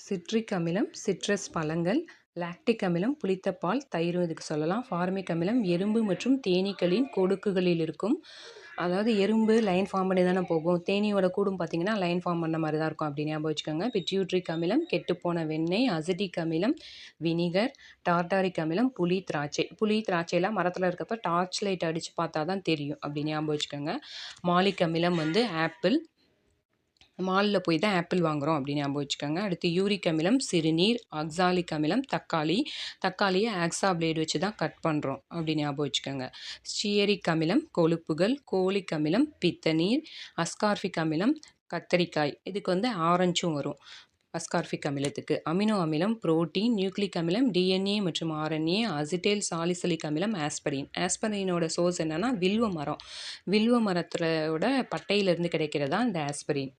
Citric அமிலம் citrus பழங்கள், lactic அமிலம் புளித்த பால், தயிரும் இதுக்கு சொல்லலாம். ஃபார்மிக் அமிலம் எறும்பு மற்றும் தேனீக்களின் கொடுக்குகளில் இருக்கும். அதாவது எறும்பு லைன் ஃபார்ம் பண்ணி தானே போகும். தேனீயோட கூடும் பார்த்தீங்கன்னா லைன் ஃபார்ம் பண்ண மாதிரி தான் இருக்கும். அப்படி ஞாபகம் வச்சுக்கோங்க. பிட்யூட்ரிக் அமிலம் கெட்டுப்போன வெண்ணெய், அசிட்டிக் அமிலம் வினிகர், டார்டாரிக் அமிலம் புளி திராட்சை. புளி திராட்சையெல்லாம் மரத்தில் இருக்கப்ப டார்ச் லைட் அடித்து பார்த்தா தான் தெரியும். அப்படி ஞாபகம் வச்சுக்கோங்க. மாலிக் அமிலம் வந்து ஆப்பிள். மாலில் போய் தான் ஆப்பிள் வாங்குகிறோம் அப்படின்னு ஞாபகம் வச்சுக்கோங்க. அடுத்து யூரிக் அமிலம் சிறுநீர், ஆக்சாலிக் அமிலம் தக்காளி. தக்காளியை ஆக்ஸா பிளேடு வச்சு தான் கட் பண்ணுறோம் அப்படின்னு ஞாபகம் வச்சுக்கோங்க. ஸ்டியரிக் அமிலம் கொழுப்புகள், கோலிக் அமிலம் பித்தநீர், அஸ்கார்பிக் அமிலம் கத்தரிக்காய். இதுக்கு வந்து ஆரஞ்சும் வரும். அஸ்கார்பிக் அமிலத்துக்கு அமினோ அமிலம் புரோட்டீன், நியூக்ளிக் அமிலம் டிஎன்ஏ மற்றும் ஆர்என்ஏ, அசிட்டைல் சாலிசிலிக் அமிலம் ஆஸ்பரின். ஆஸ்பரினோட சோர்ஸ் என்னன்னா வில்வ மரம். வில்வ மரத்தோட பட்டையிலிருந்து கிடைக்கிறதா இந்த ஆஸ்பரின்.